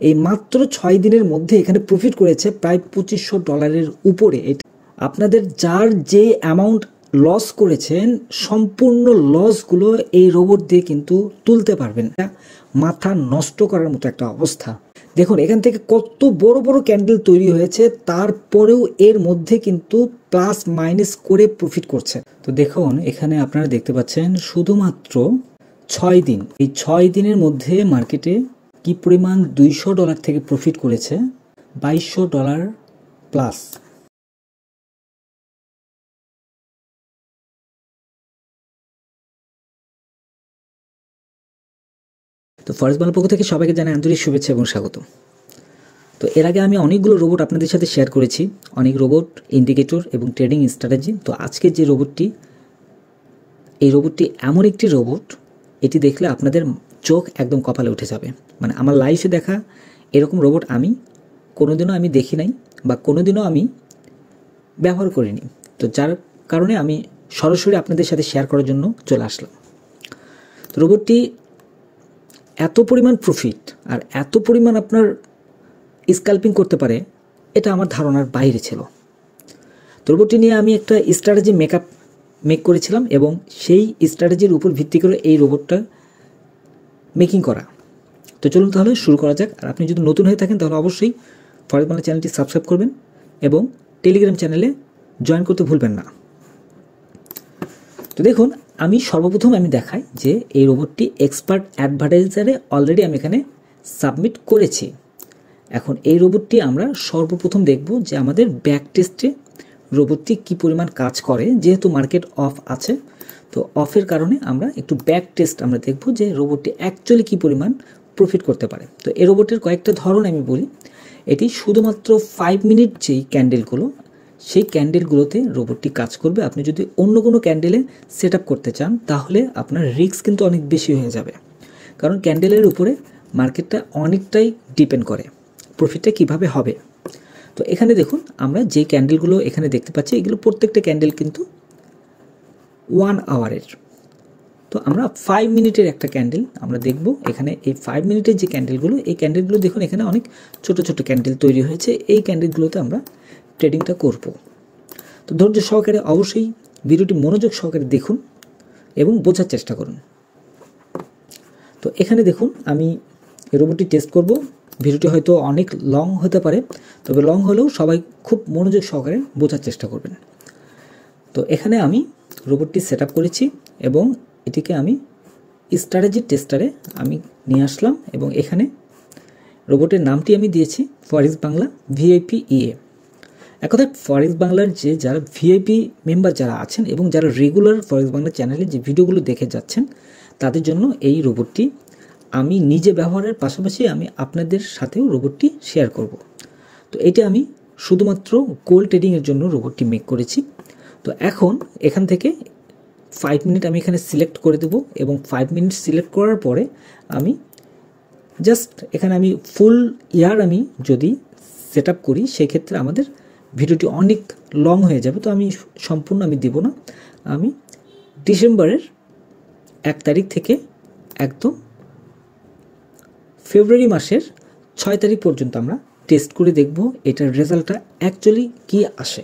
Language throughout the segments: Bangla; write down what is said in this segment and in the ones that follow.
এই মাত্র 6 দিনের মধ্যে এখানে প্রফিট করেছে প্রায় $2500 উপরে। আপনাদের যার যে অ্যামাউন্ট লস করেছেন সম্পূর্ণ লসগুলো এই রোবট দিয়ে কিন্তু তুলতে পারবেন। মাথা নষ্ট করার মতো একটা অবস্থা। দেখুন এখান থেকে কত বড় বড় ক্যান্ডেল তৈরি হয়েছে, তারপরেও এর মধ্যে কিন্তু প্লাস মাইনাস করে প্রফিট করছে। তো দেখুন এখানে আপনারা দেখতে পাচ্ছেন শুধুমাত্র 6 দিন, এই 6 দিনের মধ্যে মার্কেটে কি পরিমাণ $200 থেকে প্রফিট করেছে, $2200 প্লাস। তো ফরেক্স বাংলার পক্ষ থেকে সবাইকে জানাই আন্তরিক শুভেচ্ছা এবং স্বাগত। তো এর আগে আমি অনেকগুলো রোবট আপনাদের সাথে শেয়ার করেছি, অনেক রোবট, ইন্ডিকেটর এবং ট্রেডিং স্ট্র্যাটেজি। তো আজকে যে রোবটটি, এই রোবটটি এমন একটি রোবট, এটি দেখলে আপনাদের চোখ একদম কপালে উঠে যাবে। মানে আমার লাইফে দেখা এরকম রোবট আমি কোনোদিনও দেখি নাই বা কোনোদিনও আমি ব্যবহার করিনি। তো যার কারণে আমি সরাসরি আপনাদের সাথে শেয়ার করার জন্য চলে আসলাম। তো রোবটটি এত পরিমাণ প্রফিট আর এত পরিমাণ আপনার স্ক্যাল্পিং করতে পারে, এটা আমার ধারণার বাইরে ছিল। তো রোবটটি নিয়ে আমি একটা স্ট্র্যাটেজি মেক করেছিলাম এবং সেই স্ট্র্যাটেজির উপর ভিত্তি করে এই রোবটটা মেকিং করা। তো চলুন তাহলে শুরু করা যাক। আর আপনি যদি নতুন হয়ে থাকেন তাহলে অবশ্যই ফরেক্স বাংলা চ্যানেলটি সাবস্ক্রাইব করবেন এবং টেলিগ্রাম চ্যানেলে জয়েন করতে ভুলবেন না। তো দেখুন আমি সর্বপ্রথম দেখাই যে এই রোবটটি এক্সপার্ট অ্যাডভার্টাইজারে অলরেডি আমি এখানে সাবমিট করেছি। এখন এই রোবটটি আমরা সর্বপ্রথম দেখব যে আমাদের ব্যাক টেস্টে রোবটটি কী পরিমাণ কাজ করে। যেহেতু মার্কেট অফ আছে, তো অফের কারণে আমরা একটু ব্যাক টেস্ট আমরা দেখব যে রোবটটি অ্যাকচুয়ালি কী পরিমাণ প্রফিট করতে পারে। তো এই রোবটের কয়েকটা ধরন আমি বলি। এটি শুধুমাত্র 5 মিনিট যেই ক্যান্ডেলগুলো, সেই ক্যান্ডেলগুলোতে রোবটটি কাজ করবে। আপনি যদি অন্য কোনো ক্যান্ডেলে সেট আপ করতে চান তাহলে আপনার রিস্ক কিন্তু অনেক বেশি হয়ে যাবে, কারণ ক্যান্ডেলের উপরে মার্কেটটা অনেকটাই ডিপেন্ড করে প্রফিটটা কিভাবে হবে। তো এখানে দেখুন আমরা যে ক্যান্ডেলগুলো এখানে দেখতে পাচ্ছি, এগুলো প্রত্যেকটা ক্যান্ডেল কিন্তু 1 আওয়ারের। তো আমরা 5 মিনিটের একটা ক্যান্ডেল আমরা দেখব। এখানে এই 5 মিনিটের যে ক্যান্ডেলগুলো, এই ক্যান্ডেলগুলো দেখুন এখানে অনেক ছোট ছোট ক্যান্ডেল তৈরি হয়েছে। এই ক্যান্ডেলগুলোতে আমরা ট্রেডিংটা করব। তো ধৈর্য সহকারে অবশ্যই ভিডিওটি মনোযোগ সহকারে দেখুন এবং বোঝার চেষ্টা করুন। তো এখানে দেখুন আমি এই রোবটটি টেস্ট করব। ভিডিওটি হয়তো অনেক লং হতে পারে, তবে লং হলেও সবাই খুব মনোযোগ সহকারে বোঝার চেষ্টা করবেন। তো এখানে আমি রোবটটি সেট আপ করেছি এবং এটিকে আমি স্ট্র্যাটেজি টেস্টারে আমি নিয়ে আসলাম এবং এখানে রোবটের নামটি আমি দিয়েছি ফরেক্স বাংলা ভিআইপি ইএ। এক কথায় ফরেক্স বাংলার যে যারা ভিআইপি মেম্বার যারা আছেন এবং যারা রেগুলার ফরেক্স বাংলা চ্যানেলে যে ভিডিওগুলো দেখে যাচ্ছেন, তাদের জন্য এই রোবটটি আমি নিজে ব্যবহারের পাশাপাশি আমি আপনাদের সাথেও রোবটটি শেয়ার করব। তো এটা আমি শুধুমাত্র গোল্ড ট্রেডিংয়ের জন্য রোবটটি মেক করেছি। তো এখন এখান থেকে 5 মিনিট আমি এখানে সিলেক্ট করে দেব এবং 5 মিনিট সিলেক্ট করার পরে আমি জাস্ট এখানে আমি ফুল ইয়ার আমি যদি সেট আপ করি, সেক্ষেত্রে আমাদের ভিডিওটি অনেক লং হয়ে যাবে। তো আমি সম্পূর্ণ দেব না। আমি ডিসেম্বরের 1 তারিখ থেকে একদম ফেব্রুয়ারি মাসের 6 তারিখ পর্যন্ত আমরা টেস্ট করে দেখব এটার রেজাল্টটা অ্যাকচুয়ালি কী আসে।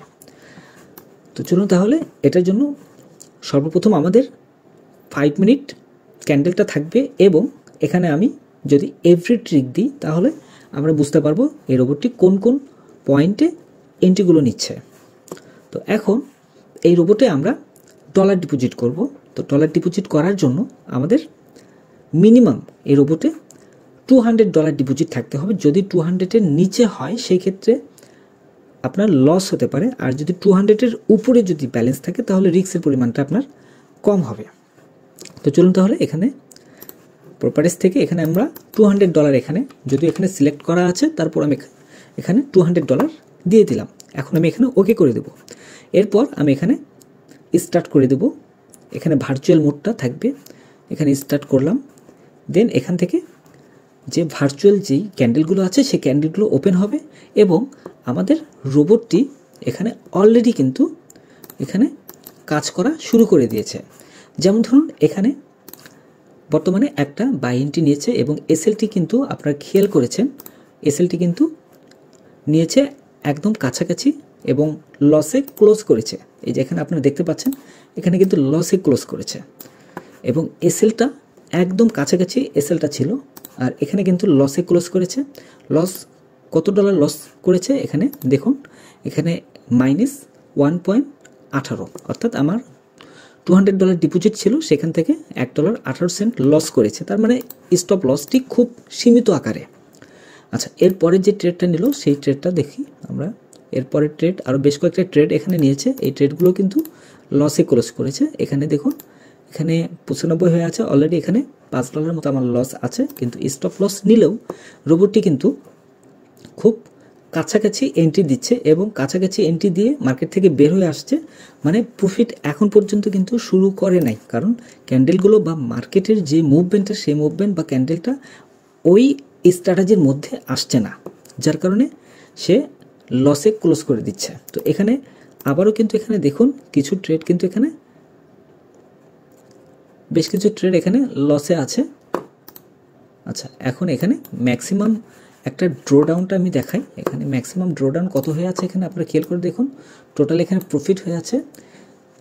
তো চলুন তাহলে এটার জন্য সর্বপ্রথম আমাদের 5 মিনিট ক্যান্ডেলটা থাকবে এবং এখানে আমি যদি এভরি ট্রিক দিই তাহলে আমরা বুঝতে পারবো এই রোবটটি কোন কোন পয়েন্টে এন্ট্রিগুলো নিচ্ছে। তো এখন এই রোবটে আমরা ডলার ডিপোজিট করব। তো ডলার ডিপোজিট করার জন্য আমাদের মিনিমাম এই রোবটে $200 ডিপোজিট থাকতে হবে। যদি 200-এর নিচে হয় সেই ক্ষেত্রে আপনার লস হতে পারে, আর যদি 200-এর উপরে যদি ব্যালেন্স থাকে তাহলে রিস্কের পরিমাণটা আপনার কম হবে। তো চলুন তাহলে এখানে প্রপার্টিস থেকে এখানে আমরা $200 এখানে যদি এখানে সিলেক্ট করা আছে, তারপর আমি এখানে $200 দিয়ে দিলাম। এখন আমি এখানে ওকে করে দেব। এরপর আমি এখানে স্টার্ট করে দেব। এখানে ভার্চুয়াল মোডটা থাকবে, এখানে স্টার্ট করলাম। দেন এখান থেকে যে ভার্চুয়াল যেই ক্যান্ডেলগুলো আছে সেই ক্যান্ডেলগুলো ওপেন হবে এবং আমাদের রোবটটি এখানে অলরেডি কিন্তু এখানে কাজ করা শুরু করে দিয়েছে। যেমন ধরুন এখানে বর্তমানে একটা বাই এন্ট্রি নিয়েছে এবং এসএলটি কিন্তু আপনারা খেয়াল করেছেন এসএলটি কিন্তু নিয়েছে একদম কাছাকাছি এবং লসে ক্লোজ করেছে। এই যে এখানে আপনারা দেখতে পাচ্ছেন এখানে কিন্তু লসে ক্লোজ করেছে এবং এসএলটা একদম কাছাকাছি এসএলটা ছিল, আর এখানে কিন্তু লসে ক্লোজ করেছে। লস কত ডলার লস করেছে এখানে দেখুন, এখানে -1.18, অর্থাৎ আমার $200 ডিপোজিট ছিল, সেখান থেকে $1.18 লস করেছে। তার মানে স্টপ লসটি খুব সীমিত আকারে। আচ্ছা, এরপরে যে ট্রেডটা নিল সেই ট্রেডটা দেখি আমরা। এরপরের ট্রেড আরও বেশ কয়েকটা ট্রেড এখানে নিয়েছে, এই ট্রেডগুলো কিন্তু লসে ক্লোজ করেছে। এখানে দেখুন এখানে 95 হয়ে আছে অলরেডি, এখানে $5 মতো আমার লস আছে, কিন্তু স্টপ লস নিলেও রোবটটি কিন্তু খুব কাছাকাছি এন্ট্রি দিচ্ছে এবং কাছাকাছি এন্ট্রি দিয়ে মার্কেট থেকে বের হয়ে আসছে। মানে প্রফিট এখন পর্যন্ত কিন্তু শুরু করে নাই, কারণ ক্যান্ডেলগুলো বা মার্কেটের যে মুভমেন্টটা সেই মুভমেন্ট বা ক্যান্ডেলটা ওই স্ট্র্যাটেজির মধ্যে আসছে না, যার কারণে সে লসে ক্লোজ করে দিচ্ছে। তো এখানে আবারও কিন্তু এখানে দেখুন কিছু ট্রেড কিন্তু এখানে বেশ কিছু ট্রেড এখানে লসে আছে। আচ্ছা, এখন এখানে ম্যাক্সিমাম একটা ড্রোডাউনটা আমি দেখাই। এখানে ম্যাক্সিমাম ড্রোডাউন কত হয়ে আছে এখানে আপনারা খেয়াল করে দেখুন। টোটাল এখানে প্রফিট হয়ে আছে,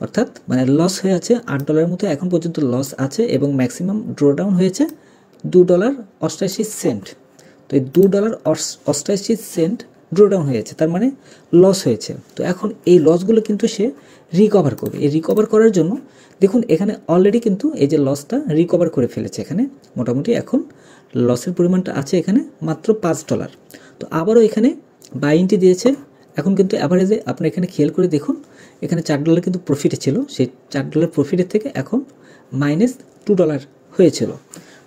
অর্থাৎ মানে লস হয়ে আছে $8 মতো এখন পর্যন্ত লস আছে, এবং ম্যাক্সিমাম ড্রোডাউন হয়েছে $2.88। তো এই $2.88 ড্রোডাউন হয়েছে, তার মানে লস হয়েছে। তো এখন এই লসগুলো কিন্তু সে রিকভার করবে। এই রিকভার করার জন্য দেখুন এখানে অলরেডি কিন্তু এই যে লসটা রিকভার করে ফেলেছে। এখানে মোটামুটি এখন লসের পরিমাণটা আছে এখানে মাত্র $5। তো আবারও এখানে বাই এন্ট্রি দিয়েছে। এখন কিন্তু অ্যাভারেজে আপনি এখানে খেয়াল করে দেখুন এখানে $4 কিন্তু প্রফিটে ছিল, সেই $4 প্রফিটের থেকে এখন -$2 হয়েছিল।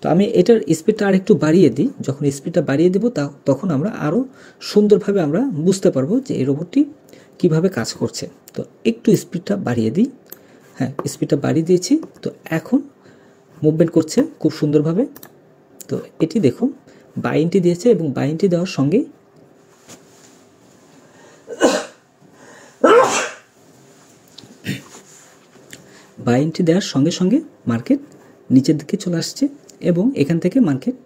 তো আমি এটার স্পিডটা আর একটু বাড়িয়ে দিই। যখন স্পিডটা বাড়িয়ে দেবো তখন আমরা আরও সুন্দরভাবে আমরা বুঝতে পারবো যে এই রোবটটি কীভাবে কাজ করছে। তো একটু স্পিডটা বাড়িয়ে দিই। হ্যাঁ, স্পিডটা বাড়িয়ে দিয়েছি। তো এখন মুভমেন্ট করছে খুব সুন্দরভাবে। তো এটি দেখুন বাই এন্ট্রি দিয়েছে এবং বাই এন্ট্রি দেওয়ার সঙ্গেই বাই এন্ট্রি দেওয়ার সঙ্গে সঙ্গে মার্কেট নিচের দিকে চলে আসছে এবং এখান থেকে মার্কেট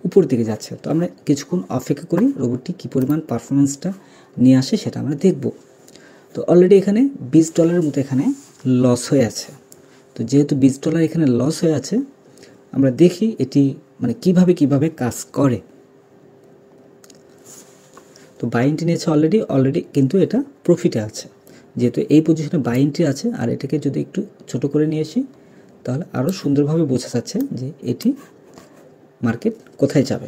উপরের দিকে যাচ্ছে। তো আমরা কিছুক্ষণ অপেক্ষা করি রোবটটি কী পরিমাণ পারফরমেন্সটা নিয়ে আসে সেটা আমরা দেখব। তো অলরেডি এখানে $20 মতো এখানে লস হয়ে আছে। তো যেহেতু $20 এখানে লস হয়ে আছে, আমরা দেখি এটি মানে কিভাবে কাজ করে। তো বাই এন্ট্রি নিয়েছে অলরেডি কিন্তু এটা প্রফিটে আছে, যেহেতু এই পজিশনে বাই এন্ট্রি আছে। আর এটাকে যদি একটু ছোট করে নিয়ে আসি তাহলে আরও সুন্দরভাবে বোঝা যাচ্ছে যে এটি মার্কেট কোথায় যাবে।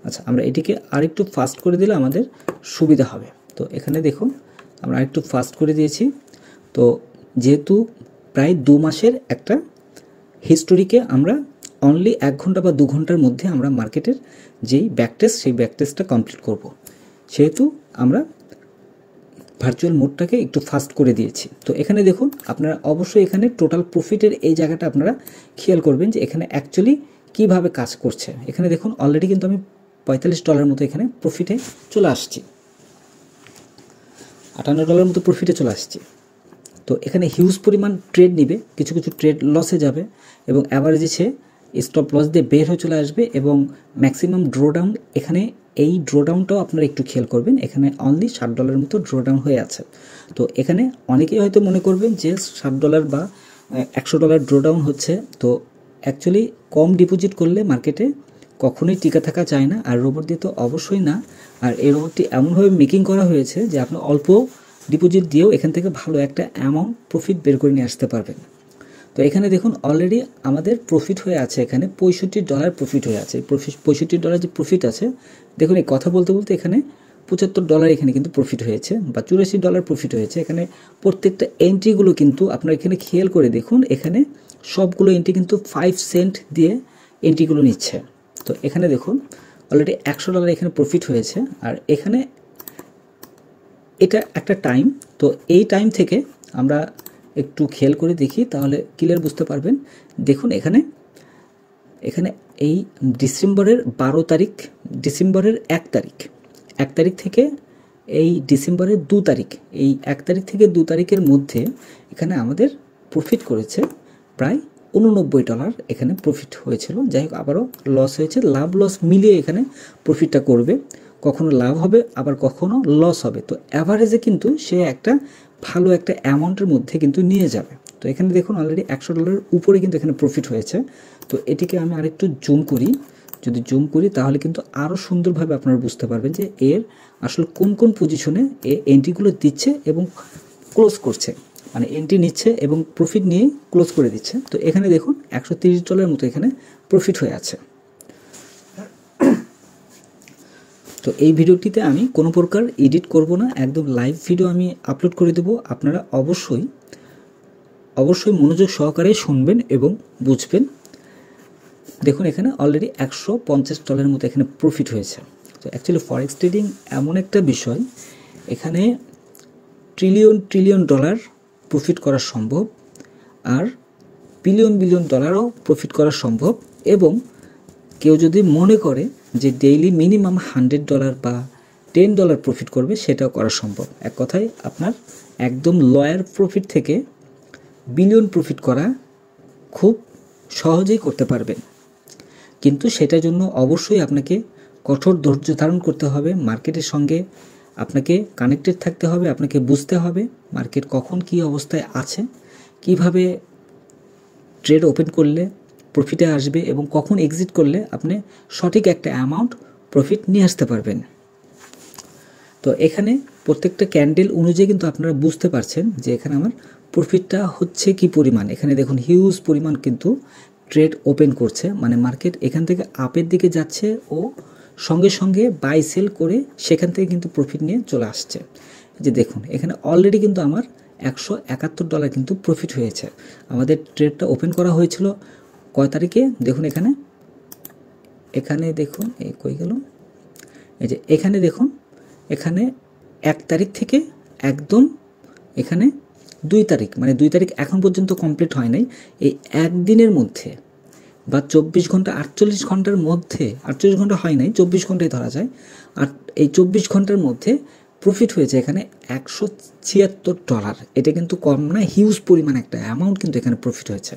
আচ্ছা, আমরা এটিকে আরেকটু ফাস্ট করে দিলে আমাদের সুবিধা হবে। তো এখানে দেখুন আমরা আরেকটু ফাস্ট করে দিয়েছি। তো যেহেতু প্রায় 2 মাসের একটা হিস্টোরিকে আমরা অনলি 1 ঘন্টা বা 2 ঘন্টার মধ্যে আমরা মার্কেটের যেই ব্যাকটেস্ট সেই ব্যাকটেস্টটা কমপ্লিট করব, সেহেতু আমরা ভার্চুয়াল মোডটাকে একটু ফাস্ট করে দিয়েছি। তো এখানে দেখুন আপনারা অবশ্যই এখানে টোটাল প্রফিটের এই জায়গাটা আপনারা খেয়াল করবেন যে এখানে অ্যাকচুয়ালি কীভাবে কাজ করছে। এখানে দেখুন অলরেডি কিন্তু আমি $45 মতো এখানে প্রফিটে চলে আসছি, $58 মতো প্রফিটে চলে আসছি। তো এখানে হিউজ পরিমাণ ট্রেড নিবে, কিছু ট্রেড লসে যাবে এবং অ্যাভারেজে সে স্টপ লস দিয়ে বের হয়ে চলে আসবে এবং ম্যাক্সিমাম ড্রোডাউন এখানে এই ড্রোডাউনটাও আপনারা একটু খেয়াল করবেন। এখানে অনলি $60 মতো ড্রোডাউন হয়ে আছে। তো এখানে অনেকেই হয়তো মনে করবেন যে $60 বা $100 ড্রোডাউন হচ্ছে। তো অ্যাকচুয়ালি কম ডিপোজিট করলে মার্কেটে কখনোই টিকে থাকা যায় না, আর রোবট দিয়ে তো অবশ্যই না। আর এই রোবটটি এমনভাবে মেকিং করা হয়েছে যে আপনি অল্প ডিপোজিট দিয়েও এখান থেকে ভালো একটা অ্যামাউন্ট প্রফিট বের করে নিয়ে আসতে পারবেন। তো এখানে দেখুন অলরেডি আমাদের প্রফিট হয়ে আছে, এখানে $65 প্রফিট হয়ে আছে। $65 যে প্রফিট আছে, দেখুন এই কথা বলতে এখানে $75 এখানে কিন্তু প্রফিট হয়েছে বা $84 প্রফিট হয়েছে। এখানে প্রত্যেকটা এন্ট্রিগুলো কিন্তু আপনারা এখানে খেয়াল করে দেখুন, এখানে সবগুলো এন্ট্রি কিন্তু 5 সেন্ট দিয়ে এন্ট্রিগুলো নিচ্ছে। তো এখানে দেখুন অলরেডি $100 এখানে প্রফিট হয়েছে। আর এখানে এটা একটা টাইম, তো এই টাইম থেকে আমরা একটু খেয়াল করে দেখি তাহলে ক্লিয়ার বুঝতে পারবেন। দেখুন এখানে এই ডিসেম্বরের 12 তারিখ, ডিসেম্বরের 1 তারিখ থেকে এই ডিসেম্বরের 2 তারিখ, এই 1 তারিখ থেকে 2 তারিখের মধ্যে এখানে আমাদের প্রফিট করেছে প্রায় $89 এখানে প্রফিট হয়েছিল। যাই হোক আবারও লস হয়েছে, লাভ লস মিলিয়ে এখানে প্রফিটটা করবে, কখনো লাভ হবে আবার কখনো লস হবে। তো অ্যাভারেজে কিন্তু সে একটা ভালো একটা অ্যামাউন্টের মধ্যে কিন্তু নিয়ে যাবে। তো এখানে দেখুন অলরেডি $100 উপরে কিন্তু এখানে প্রফিট হয়েছে। তো এটিকে আমি আরেকটু জুম করি, যদি জুম করি তাহলে কিন্তু আরও সুন্দরভাবে আপনারা বুঝতে পারবেন যে এর আসলে কোন কোন পজিশনে এ এন্ট্রিগুলো দিচ্ছে এবং ক্লোজ করছে, মানে এন্ট্রি নিচ্ছে এবং প্রফিট নিয়ে ক্লোজ করে দিচ্ছে। তো এখানে দেখুন $130 মতো এখানে প্রফিট হয়ে আছে। তো এই ভিডিওটিতে আমি কোনো প্রকার এডিট করব না, একদম লাইভ ভিডিও আমি আপলোড করে দেব। আপনারা অবশ্যই মনোযোগ সহকারে শুনবেন এবং বুঝবেন। দেখুন এখানে অলরেডি $150 মতো এখানে প্রফিট হয়েছে। তো অ্যাকচুয়ালি ফরেক্স ট্রেডিং এমন একটা বিষয়, এখানে ট্রিলিয়ন ডলার প্রফিট করা সম্ভব, আর বিলিয়ন ডলারও প্রফিট করা সম্ভব। এবং কেউ যদি মনে করে যে ডেইলি মিনিমাম $100 বা $10 প্রফিট করবে, সেটাও করা সম্ভব। এক কথায় আপনার একদম লয়ার প্রফিট থেকে বিলিয়ন প্রফিট করা খুব সহজেই করতে পারবেন। কিন্তু সেটার জন্য অবশ্যই আপনাকে কঠোর ধৈর্য ধারণ করতে হবে, মার্কেটের সঙ্গে আপনাকে কানেক্টেড থাকতে হবে, আপনাকে বুঝতে হবে মার্কেট কখন কী অবস্থায় আছে, কিভাবে ট্রেড ওপেন করলে প্রফিটে আসবে এবং কখন এক্সিট করলে আপনি সঠিক একটা অ্যামাউন্ট প্রফিট নিয়ে আসতে পারবেন। তো এখানে প্রত্যেকটা ক্যান্ডেল অনুযায়ী কিন্তু আপনারা বুঝতে পারছেন যে এখানে আমার প্রফিটটা হচ্ছে কি পরিমাণ। এখানে দেখুন হিউজ পরিমাণ কিন্তু ট্রেড ওপেন করছে, মানে মার্কেট এখান থেকে আপের দিকে যাচ্ছে ও সঙ্গে সঙ্গে বাই সেল করে সেখান থেকে কিন্তু প্রফিট নিয়ে চলে আসছে। যে দেখুন এখানে অলরেডি কিন্তু আমার $171 কিন্তু প্রফিট হয়েছে। আমাদের ট্রেডটা ওপেন করা হয়েছিল কয় তারিখে দেখুন, এখানে দেখুন এই কই গেল, এই যে এখানে দেখুন, এখানে 1 তারিখ থেকে একদম এখানে 2 তারিখ, মানে 2 তারিখ এখন পর্যন্ত কমপ্লিট হয় নাই। এই একদিনের মধ্যে বা 24 ঘন্টা 48 ঘন্টার মধ্যে, 48 ঘন্টা হয় নাই, 24 ঘন্টায় ধরা যায়, আর এই 24 ঘন্টার মধ্যে প্রফিট হয়েছে এখানে $176। এটা কিন্তু কম না, হিউজ পরিমাণ একটা অ্যামাউন্ট কিন্তু এখানে প্রফিট হয়েছে।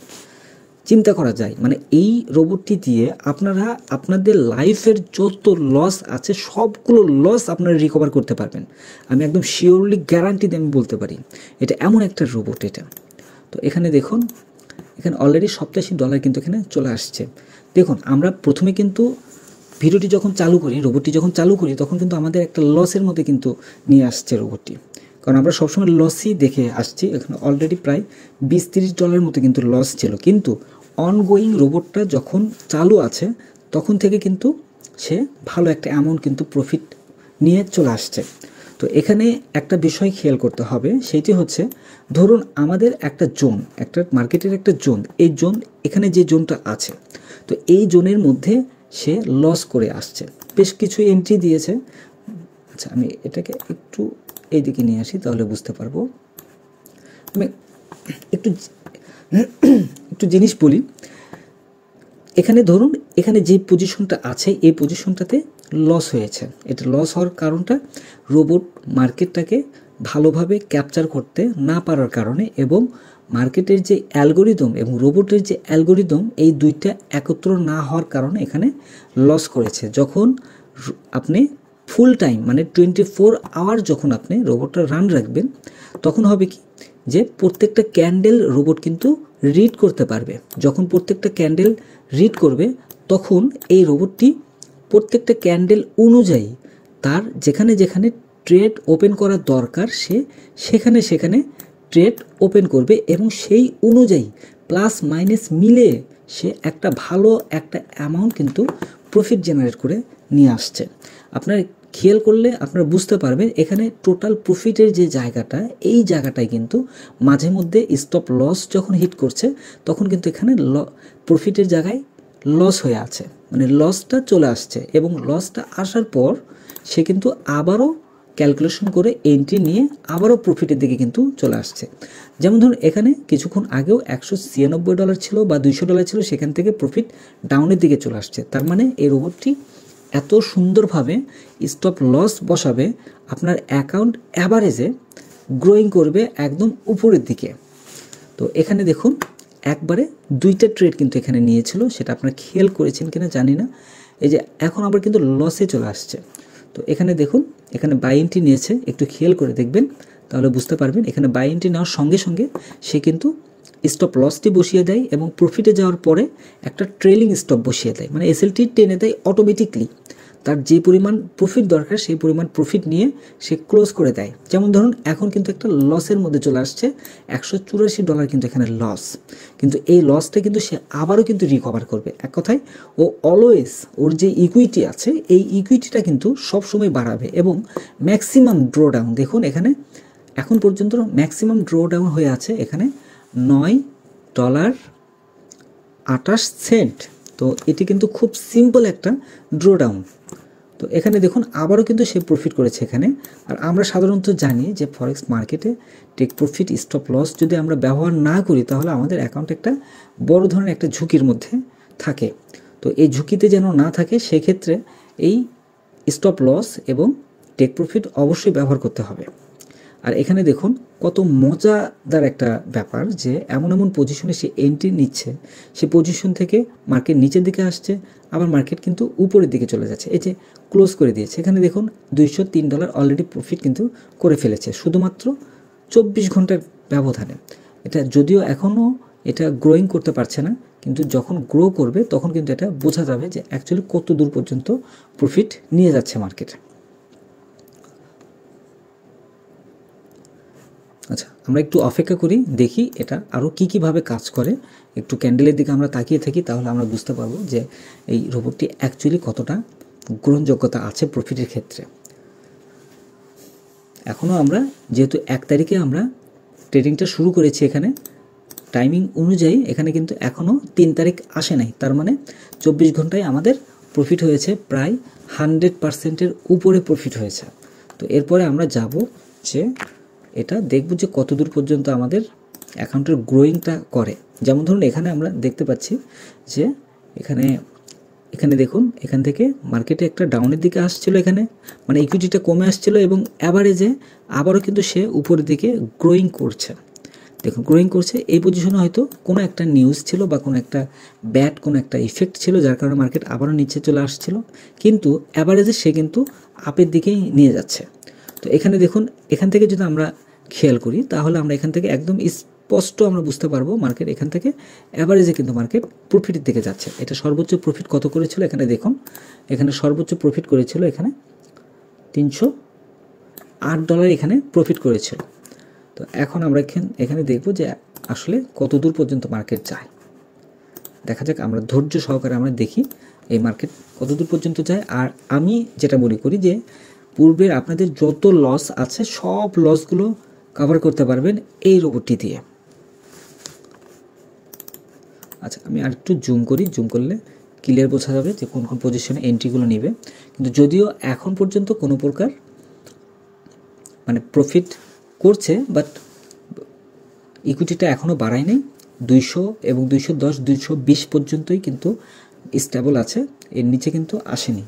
চিন্তা করা যায়, মানে এই রোবটটি দিয়ে আপনারা আপনাদের লাইফের যত লস আছে সবগুলো লস আপনারা রিকভার করতে পারবেন। আমি একদম শিওরলি গ্যারান্টি দিয়ে আমি বলতে পারি, এটা এমন একটা রোবট এটা। তো এখানে দেখুন এখানে অলরেডি $87 কিন্তু এখানে চলে আসছে। দেখুন আমরা প্রথমে কিন্তু ভিডিওটি যখন চালু করি, রোবটটি যখন চালু করি, তখন কিন্তু আমাদের একটা লসের মধ্যে কিন্তু নিয়ে আসছে রোবটটি, কারণ আমরা সবসময় লসই দেখে আসছি। এখানে অলরেডি প্রায় $20-30 মতো কিন্তু লস ছিল, কিন্তু অনগোয়িং রোবটটা যখন চালু আছে তখন থেকে কিন্তু সে ভালো একটা অ্যামাউন্ট কিন্তু প্রফিট নিয়ে চলে আসছে। তো এখানে একটা বিষয় খেয়াল করতে হবে, সেটি হচ্ছে ধরুন আমাদের একটা জোন, একটা মার্কেটের একটা জোন, এই জোন এখানে যে জোনটা আছে, তো এই জোনের মধ্যে সে লস করে আসছে, বেশ কিছু এন্ট্রি দিয়েছে। আচ্ছা আমি এটাকে একটু এই দিকে নিয়ে আসি তাহলে বুঝতে পারবো। আমি একটু জিনিস বলি, এখানে ধরুন এখানে যে পজিশনটা আছে এই পজিশনটাতে লস হয়েছে। এটা লস হওয়ার কারণটা রোবট মার্কেটটাকে ভালোভাবে ক্যাপচার করতে না পারার কারণে, এবং মার্কেটের যে অ্যালগোরিদম এবং রোবটের যে অ্যালগোরিদম এই দুইটা একত্র না হওয়ার কারণে এখানে লস করেছে। যখন আপনি ফুল টাইম মানে 24 আওয়ার যখন আপনি রোবটটা রান রাখবেন, তখন হবে কি যে প্রত্যেকটা ক্যান্ডেল রোবট কিন্তু রিড করতে পারবে। যখন প্রত্যেকটা ক্যান্ডেল রিড করবে তখন এই রোবটটি প্রত্যেকটা ক্যান্ডেল অনুযায়ী তার যেখানে যেখানে ট্রেড ওপেন করা দরকার সে সেখানে ট্রেড ওপেন করবে, এবং সেই অনুযায়ী প্লাস মাইনাস মিলে সে একটা ভালো একটা অ্যামাউন্ট কিন্তু প্রফিট জেনারেট করে নিয়ে আসছে। আপনার খেয়াল করলে আপনারা বুঝতে পারবেন এখানে টোটাল প্রফিটের যে জায়গাটা, এই জায়গাটায় কিন্তু মাঝে মধ্যে স্টপ লস যখন হিট করছে তখন কিন্তু এখানে প্রফিটের জায়গায় লস হয়ে আছে, মানে লসটা চলে আসছে, এবং লসটা আসার পর সে কিন্তু আবারও ক্যালকুলেশন করে এন্ট্রি নিয়ে আবারও প্রফিটের দিকে কিন্তু চলে আসছে। যেমন ধরুন এখানে কিছুক্ষণ আগেও $196 ছিল বা $200 ছিল, সেখান থেকে প্রফিট ডাউনের দিকে চলে আসছে। তার মানে এই রোবটটি এত সুন্দরভাবে স্টপ লস বসাবে, আপনার অ্যাকাউন্ট অ্যাভারেজে গ্রোয়িং করবে একদম উপরের দিকে। তো এখানে দেখুন একবারে 2টা ট্রেড কিন্তু এখানে নিয়েছিল, সেটা আপনারা খেয়াল করেছেন কিনা জানি না। এই যে এখন আবার কিন্তু লসে চলে আসছে। তো এখানে দেখুন, এখানে বাই এন্ট্রি নিয়েছে, একটু খেয়াল করে দেখবেন তাহলে বুঝতে পারবেন। এখানে বাই এন্ট্রি নেওয়ার সঙ্গে সঙ্গে সে কিন্তু স্টপ লসটি বসিয়ে দেয় এবং প্রফিটে যাওয়ার পরে একটা ট্রেলিং স্টপ বসিয়ে দেয়, মানে এসএলটি টেনে দেয় অটোমেটিকলি। তার যে পরিমাণ প্রফিট দরকার সেই পরিমাণ প্রফিট নিয়ে সে ক্লোজ করে দেয়। যেমন ধরুন এখন কিন্তু একটা লসের মধ্যে চলে আসছে, $184 কিন্তু এখানে লস, কিন্তু এই লসটা কিন্তু সে আবারও কিন্তু রিকভার করবে। এক কথায় ও অলওয়েজ ওর যে ইকুইটি আছে এই ইকুইটিটা কিন্তু সবসময় বাড়াবে এবং ম্যাক্সিমাম ড্র ডাউন দেখুন এখানে এখন পর্যন্ত ম্যাক্সিমাম ড্র ডাউন হয়ে আছে এখানে $9.28। তো এটি কিন্তু খুব সিম্পল একটা ড্র ডাউন। তো এখানে দেখুন আবারও কিন্তু সে প্রফিট করেছে এখানে। আর আমরা সাধারণত জানি যে ফরেক্স মার্কেটে টেক প্রফিট স্টপ লস যদি আমরা ব্যবহার না করি তাহলে আমাদের অ্যাকাউন্ট একটা বড় ধরনের একটা ঝুঁকির মধ্যে থাকে। তো এই ঝুঁকিতে যেন না থাকে সেক্ষেত্রে এই স্টপ লস এবং টেক প্রফিট অবশ্যই ব্যবহার করতে হবে। আর এখানে দেখুন কত মজাদার একটা ব্যাপার যে এমন এমন পজিশনে সে এন্ট্রি নিচ্ছে, সে পজিশন থেকে মার্কেট নিচের দিকে আসছে, আবার মার্কেট কিন্তু উপরের দিকে চলে যাচ্ছে। এই যে ক্লোজ করে দিয়েছে, এখানে দেখুন $203 অলরেডি প্রফিট কিন্তু করে ফেলেছে শুধুমাত্র 24 ঘন্টার ব্যবধানে। এটা যদিও এখনও এটা গ্রোয়িং করতে পারছে না, কিন্তু যখন গ্রো করবে তখন কিন্তু এটা বোঝা যাবে যে অ্যাকচুয়ালি কত দূর পর্যন্ত প্রফিট নিয়ে যাচ্ছে মার্কেট। আচ্ছা, আমরা একটু অপেক্ষা করি, দেখি এটা আরও কীভাবে কাজ করে। একটু ক্যান্ডেলের দিকে আমরা তাকিয়ে থাকি, তাহলে আমরা বুঝতে পারবো যে এই রোবটটি অ্যাকচুয়ালি কতটা গ্রহণযোগ্যতা আছে প্রফিটের ক্ষেত্রে। এখনও আমরা যেহেতু 1 তারিখে আমরা ট্রেডিংটা শুরু করেছি, এখানে টাইমিং অনুযায়ী এখানে কিন্তু এখনও 3 তারিখ আসে নাই, তার মানে 24 ঘন্টায় আমাদের প্রফিট হয়েছে প্রায় 100%-এর উপরে প্রফিট হয়েছে। তো এরপরে আমরা যাব যে এটা দেখব যে কত দূর পর্যন্ত আমাদের অ্যাকাউন্টের গ্রোয়িংটা করে। যেমন ধরুন এখানে আমরা দেখতে পাচ্ছি যে এখানে দেখুন এখান থেকে মার্কেটে একটা ডাউনের দিকে আসছিল, এখানে মানে ইকুইটিটা কমে আসছিল এবং অ্যাভারেজে আবারও কিন্তু সে উপরের দিকে গ্রোয়িং করছে। দেখুন গ্রোয়িং করছে, এই পজিশনে হয়তো কোনো একটা নিউজ ছিল বা কোনো একটা ব্যাড কোনো একটা ইফেক্ট ছিল যার কারণে মার্কেট আবারও নিচে চলে আসছিল, কিন্তু অ্যাভারেজে সে কিন্তু আপের দিকেই নিয়ে যাচ্ছে। তো এখানে দেখুন এখান থেকে যদি আমরা খেয়াল করি তাহলে আমরা এখান থেকে একদম স্পষ্ট আমরা বুঝতে পারবো মার্কেট এখান থেকে অ্যাভারেজে কিন্তু মার্কেট প্রফিটের দিকে যাচ্ছে। এটা সর্বোচ্চ প্রফিট কত করেছিল এখানে দেখুন, এখানে সর্বোচ্চ প্রফিট করেছিল এখানে $308 এখানে প্রফিট করেছিল। তো এখন আমরা এখানে দেখব যে আসলে কত দূর পর্যন্ত মার্কেট যায়। দেখা যাক, আমরা ধৈর্য সহকারে আমরা দেখি এই মার্কেট কত দূর পর্যন্ত যায়। আর আমি যেটা মনে করি যে পূর্বের আপনাদের যত লস আছে সব লসগুলো কভার করতে পারবেন এই রোবটটি দিয়ে। আচ্ছা, আমি আর একটু জুম করি, জুম করলে ক্লিয়ার বোঝা যাবে যে কোন কোন পজিশনে এন্ট্রিগুলো নেবে। কিন্তু যদিও এখন পর্যন্ত কোনো প্রকার মানে প্রফিট করছে, বাট ইকুইটিটা এখনও বাড়ায় নেই, 200 এবং 210 220 পর্যন্তই কিন্তু স্টেবল আছে, এর নিচে কিন্তু আসেনি।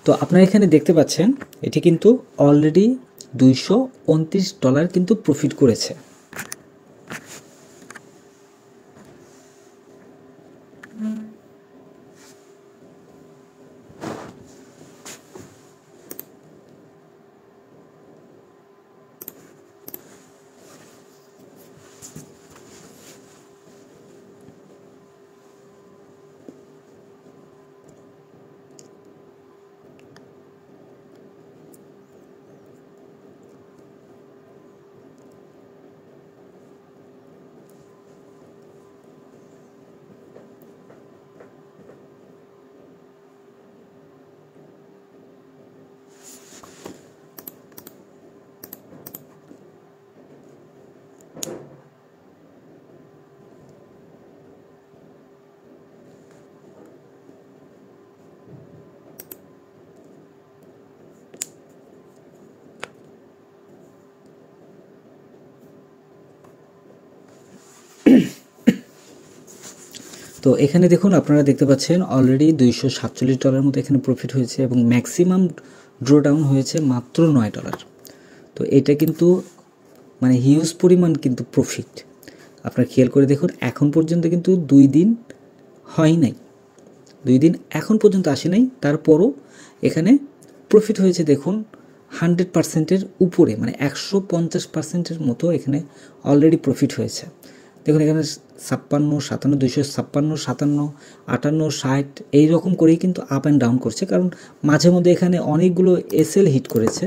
তো আপনারা এখানে দেখতে পাচ্ছেন এটি কিন্তু অলরেডি $229 কিন্তু প্রফিট করেছে। তো এখানে দেখুন আপনারা দেখতে পাচ্ছেন অলরেডি $247 মতো এখানে প্রফিট হয়েছে এবং ম্যাক্সিমাম ড্রোডাউন হয়েছে মাত্র $9। তো এটা কিন্তু মানে হিউজ পরিমাণ কিন্তু প্রফিট। আপনারা খেয়াল করে দেখুন এখন পর্যন্ত কিন্তু 2 দিন হয় নাই, 2 দিন এখন পর্যন্ত আসে নাই, তারপরও এখানে প্রফিট হয়েছে দেখুন 100%-এর উপরে, মানে 150%-এর মতো এখানে অলরেডি প্রফিট হয়েছে। দেখুন এখানে 56, 57, 256, 57, 58, 60 এইরকম করেই কিন্তু আপ অ্যান্ড ডাউন করছে, কারণ মাঝে মধ্যে এখানে অনেকগুলো এসএল হিট করেছে,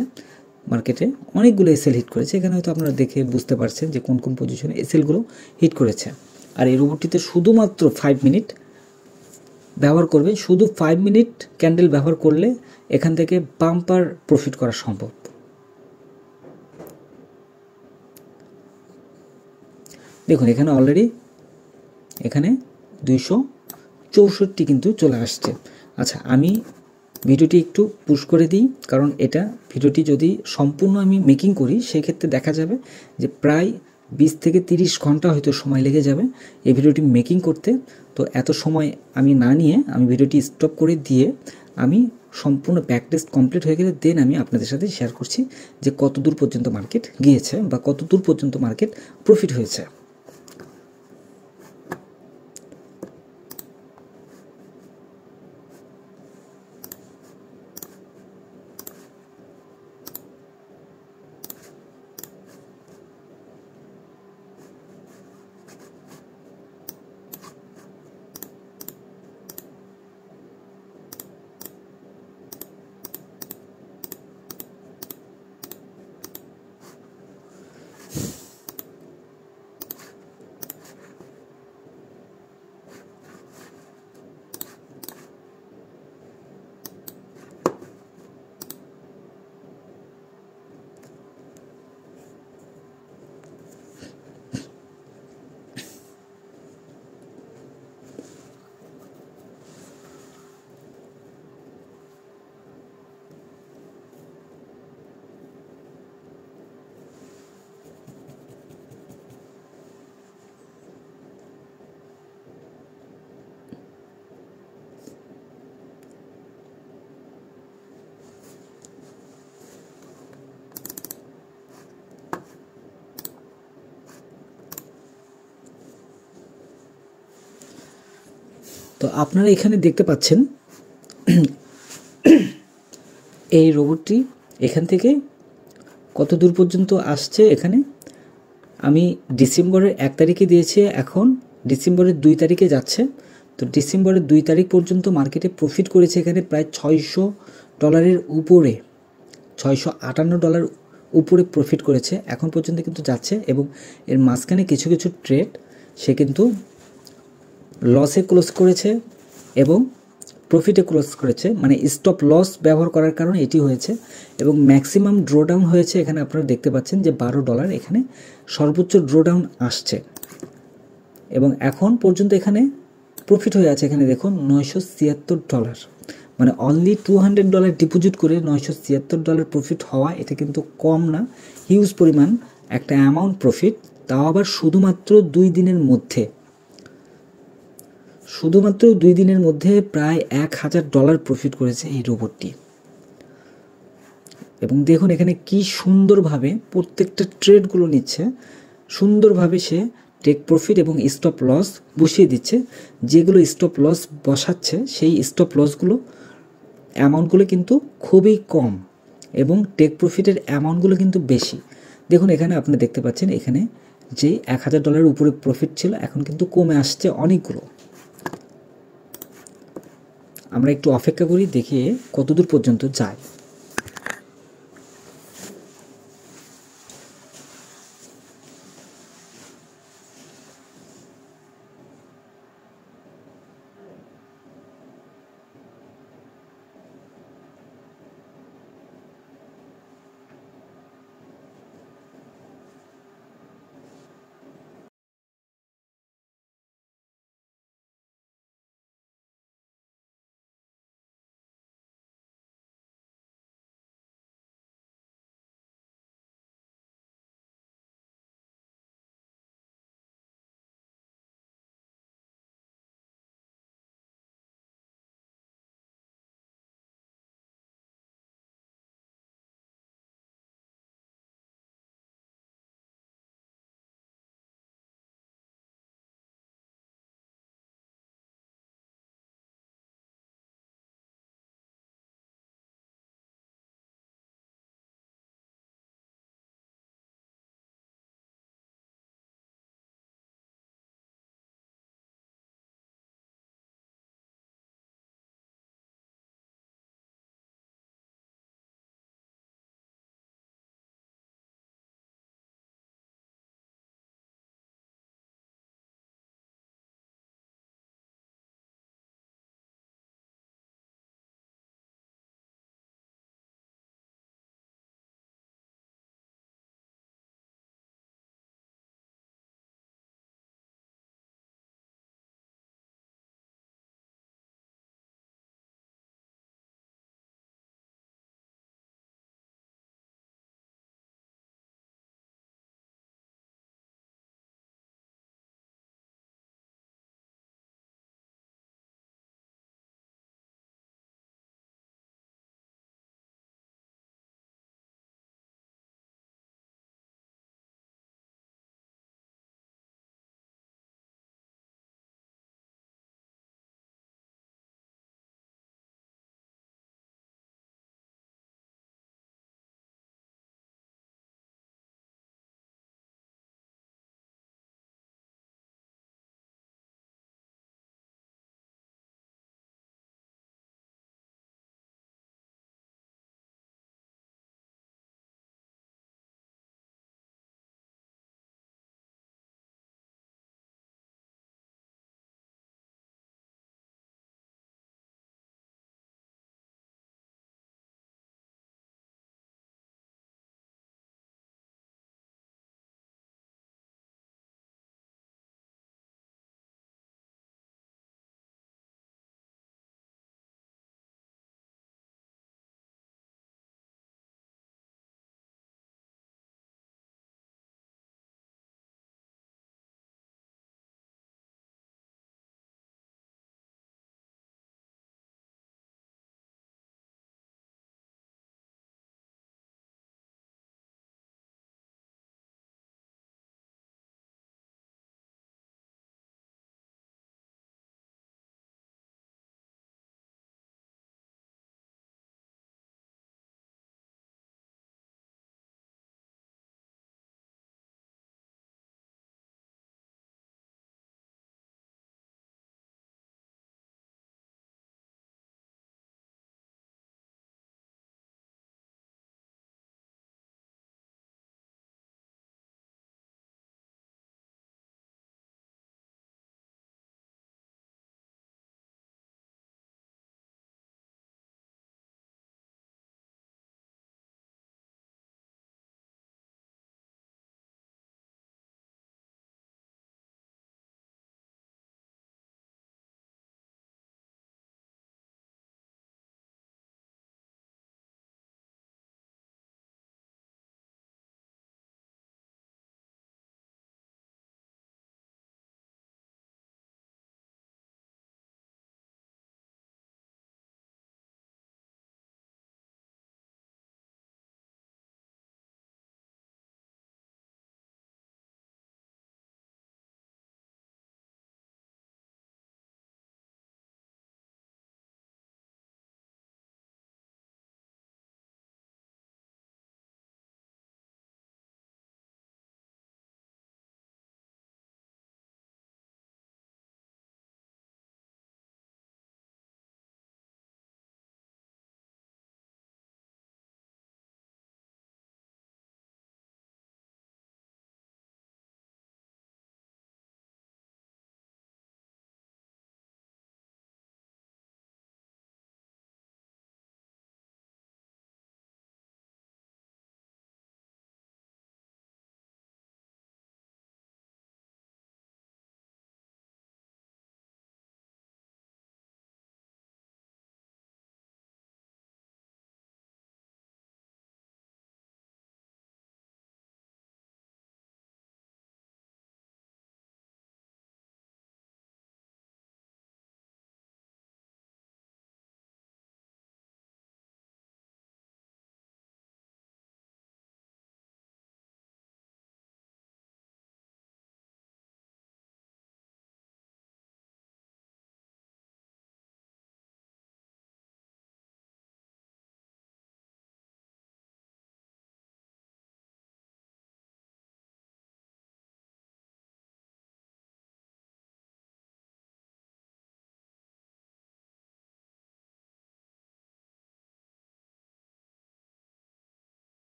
মার্কেটে অনেকগুলো এসএল হিট করেছে। এখানে হয়তো আপনারা দেখে বুঝতে পারছেন যে কোন কোন পজিশনে এসএলগুলো হিট করেছে। আর এই রোবটটিতে শুধুমাত্র 5 মিনিট ব্যবহার করবে, শুধু 5 মিনিট ক্যান্ডেল ব্যবহার করলে এখান থেকে বাম্পার প্রফিট করা সম্ভব। দেখুন এখানে অলরেডি এখানে 264 কিন্তু চলে আসছে। আচ্ছা, আমি ভিডিওটি একটু পুশ করে দিই, কারণ এটা ভিডিওটি যদি সম্পূর্ণ আমি মেকিং করি সেক্ষেত্রে দেখা যাবে যে প্রায় 20 থেকে 30 ঘন্টা হয়তো সময় লেগে যাবে এই ভিডিওটি মেকিং করতে। তো এত সময় আমি না নিয়ে আমি ভিডিওটি স্টপ করে দিয়ে আমি সম্পূর্ণ ব্যাক টেস্ট কমপ্লিট হয়ে গেলে দেন আমি আপনাদের সাথে শেয়ার করছি যে কত দূর পর্যন্ত মার্কেট গিয়েছে বা কত দূর পর্যন্ত মার্কেট প্রফিট হয়েছে। তো আপনারা এখানে দেখতে পাচ্ছেন এই রোবটটি এখান থেকে কত দূর পর্যন্ত আসছে। এখানে আমি ডিসেম্বরের 1 তারিখে দিয়েছি, এখন ডিসেম্বরের 2 তারিখে যাচ্ছে। তো ডিসেম্বরের 2 তারিখ পর্যন্ত মার্কেটে প্রফিট করেছে এখানে প্রায় $600 উপরে, $658 উপরে প্রফিট করেছে এখন পর্যন্ত কিন্তু যাচ্ছে। এবং এর মাঝখানে কিছু কিছু ট্রেড সে কিন্তু লসে ক্লোজ করেছে এবং প্রফিটে ক্লোজ করেছে, মানে স্টপ লস ব্যবহার করার কারণে এটি হয়েছে। এবং ম্যাক্সিমাম ড্রোডাউন হয়েছে এখানে আপনারা দেখতে পাচ্ছেন যে $12 এখানে সর্বোচ্চ ড্রোডাউন আসছে। এবং এখন পর্যন্ত এখানে প্রফিট হয়ে আছে এখানে দেখুন $976, মানে অনলি $200 ডিপোজিট করে $976 প্রফিট হওয়া, এটা কিন্তু কম না, হিউজ পরিমাণ একটা অ্যামাউন্ট প্রফিট, তাও আবার শুধুমাত্র 2 দিনের মধ্যে। শুধুমাত্র 2 দিনের মধ্যে প্রায় $1000 প্রফিট করেছে এই রোবটটি। এবং দেখুন এখানে কি সুন্দরভাবে প্রত্যেকটা ট্রেডগুলো নিচ্ছে, সুন্দরভাবে সে টেক প্রফিট এবং স্টপ লস বসিয়ে দিচ্ছে। যেগুলো স্টপ লস বসাচ্ছে সেই স্টপ লসগুলো অ্যামাউন্টগুলো কিন্তু খুবই কম এবং টেক প্রফিটের অ্যামাউন্টগুলো কিন্তু বেশি। দেখুন এখানে আপনি দেখতে পাচ্ছেন এখানে যে $1000 উপরে প্রফিট ছিল এখন কিন্তু কমে আসছে অনেকগুলো। আমরা একটু অপেক্ষা করি, দেখি কতদূর পর্যন্ত যায়।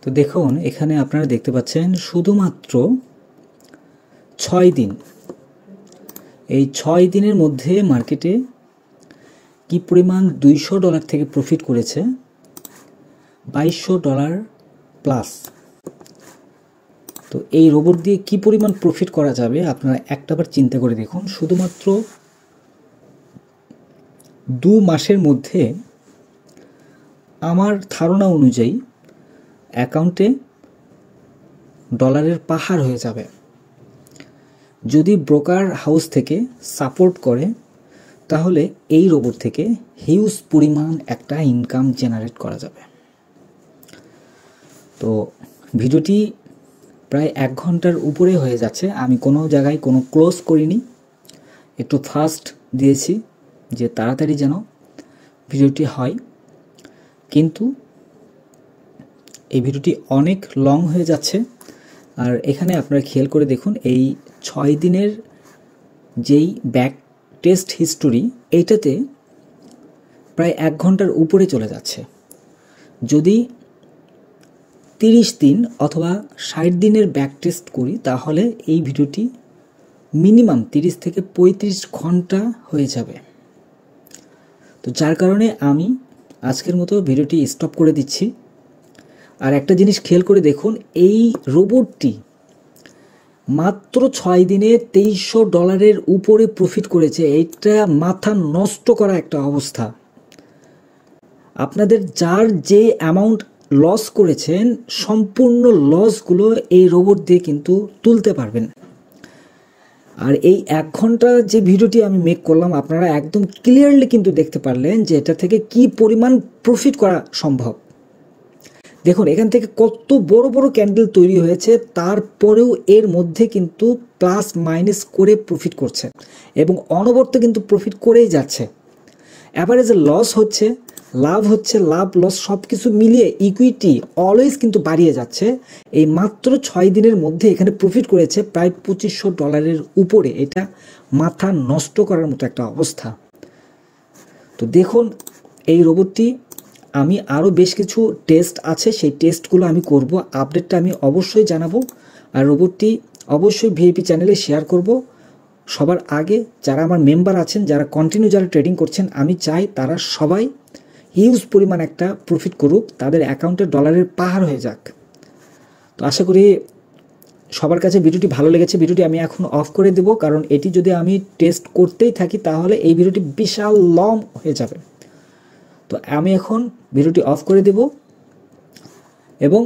তো দেখুন এখানে আপনারা দেখতে পাচ্ছেন শুধুমাত্র 6 দিন, এই 6 দিনের মধ্যে মার্কেটে কি পরিমাণ $200 থেকে প্রফিট করেছে, $2200 প্লাস। তো এই রোবট দিয়ে কি পরিমাণ প্রফিট করা যাবে আপনারা একটাবার চিন্তা করে দেখুন। শুধুমাত্র 2 মাসের মধ্যে আমার ধারণা অনুযায়ী অ্যাকাউন্টে ডলারের পাহাড় হয়ে যাবে। যদি ব্রোকার হাউস থেকে সাপোর্ট করে তাহলে এই রোবট থেকে হিউজ পরিমাণ একটা ইনকাম জেনারেট করা যাবে। তো ভিডিওটি প্রায় 1 ঘন্টার উপরে হয়ে যাচ্ছে, আমি কোনো জায়গায় কোনো ক্লোজ করিনি, একটু ফাস্ট দিয়েছি যে তাড়াতাড়ি যেন ভিডিওটি হয়, কিন্তু এই ভিডিওটি অনেক লং হয়ে যাচ্ছে। আর এখানে আপনারা খেয়াল করে দেখুন এই 6 দিনের যেই ব্যাক টেস্ট হিস্টোরি এইটাতে প্রায় 1 ঘন্টার উপরে চলে যাচ্ছে। যদি 30 দিন অথবা 60 দিনের ব্যাক টেস্ট করি তাহলে এই ভিডিওটি মিনিমাম 30 থেকে 35 ঘন্টা হয়ে যাবে। তো যার কারণে আমি আজকের মতো ভিডিওটি স্টপ করে দিচ্ছি। আর একটা জিনিস খেয়াল করে দেখুন, এই রোবটটি মাত্র 6 দিনে $2300 উপরে প্রফিট করেছে। এইটা মাথা নষ্ট করা একটা অবস্থা। আপনাদের যার যে অ্যামাউন্ট লস করেছেন সম্পূর্ণ লসগুলো এই রোবট দিয়ে কিন্তু তুলতে পারবেন। আর এই 1 ঘন্টা যে ভিডিওটি আমি মেক করলাম আপনারা একদম ক্লিয়ারলি কিন্তু দেখতে পারলেন যে এটা থেকে কি পরিমাণ প্রফিট করা সম্ভব। দেখুন এখান থেকে কত বড় বড় ক্যান্ডেল তৈরি হয়েছে, তারপরেও এর মধ্যে কিন্তু প্লাস মাইনাস করে প্রফিট করছে এবং অনবরত কিন্তু প্রফিট করেই যাচ্ছে। অ্যাভারেজে লস হচ্ছে, লাভ হচ্ছে, লাভ লস সব কিছু মিলিয়ে ইকুইটি অলওয়েজ কিন্তু বাড়িয়ে যাচ্ছে। এই মাত্র 6 দিনের মধ্যে এখানে প্রফিট করেছে প্রায় $2500 উপরে। এটা মাথা নষ্ট করার মতো একটা অবস্থা। তো দেখুন এই রোবটটি আমি আরও বেশ কিছু টেস্ট আছে, সেই টেস্টগুলো আমি করব, আপডেটটা আমি অবশ্যই জানাবো। আর রোবটটি অবশ্যই ভিআইপি চ্যানেলে শেয়ার করব সবার আগে। যারা আমার মেম্বার আছেন, যারা কন্টিনিউ যারা ট্রেডিং করছেন, আমি চাই তারা সবাই হিউজ পরিমাণ একটা প্রফিট করুক, তাদের অ্যাকাউন্টে ডলারের পাহাড় হয়ে যাক। তো আশা করি সবার কাছে ভিডিওটি ভালো লেগেছে। ভিডিওটি আমি এখন অফ করে দেব, কারণ এটি যদি আমি টেস্ট করতেই থাকি তাহলে এই ভিডিওটি বিশাল লং হয়ে যাবে। তো আমি এখন ভিডিওটি অফ করে দেব এবং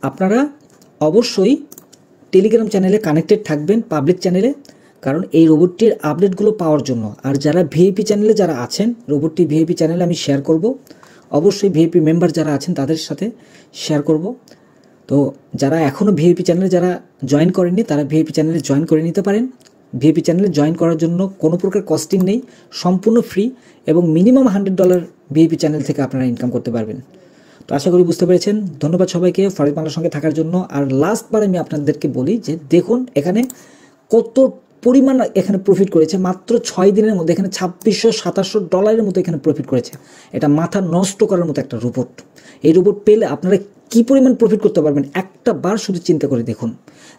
আপনারা অবশ্যই টেলিগ্রাম চ্যানেলে কানেক্টেড থাকবেন, পাবলিক চ্যানেলে, কারণ এই রোবটটির আপডেটগুলো পাওয়ার জন্য। আর যারা ভিআইপি চ্যানেলে যারা আছেন, রোবটটি ভিআইপি চ্যানেলে আমি শেয়ার করব, অবশ্যই ভিআইপি মেম্বার যারা আছেন তাদের সাথে শেয়ার করব। তো যারা এখনও ভিআইপি চ্যানেলে যারা জয়েন করেননি তারা ভিআইপি চ্যানেলে জয়েন করে নিতে পারেন। ভিআইপি চ্যানেলে জয়েন করার জন্য কোনো প্রকার কস্টিং নেই, সম্পূর্ণ ফ্রি এবং মিনিমাম $100 ভিআইপি চ্যানেল থেকে আপনারা ইনকাম করতে পারবেন। তো আশা করি বুঝতে পেরেছেন। ধন্যবাদ সবাইকে ফরেক্স বাংলার সঙ্গে থাকার জন্য। আর লাস্টবার আমি আপনাদেরকে বলি যে দেখুন এখানে কত পরিমাণ এখানে প্রফিট করেছে মাত্র 6 দিনের মধ্যে। এখানে $2600-2700 মতো এখানে প্রফিট করেছে। এটা মাথা নষ্ট করার মতো একটা রোবট। এই রোবট পেলে আপনারা কি পরিমাণ প্রফিট করতে পারবেন একটা বার শুধু চিন্তা করে দেখুন।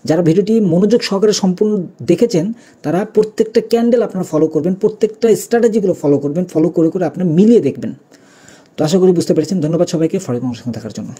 যারা ভিডিওটি মনোযোগ সহকারে সম্পূর্ণ দেখেছেন তারা প্রত্যেকটা ক্যান্ডেল আপনারা ফলো করবেন, প্রত্যেকটা স্ট্র্যাটেজিগুলো ফলো করবেন, ফলো করে করে আপনারা মিলিয়ে দেখবেন। তো আশা করি বুঝতে পেরেছেন। ধন্যবাদ সবাইকে ফরেক্স বাংলার সঙ্গে থাকার জন্য।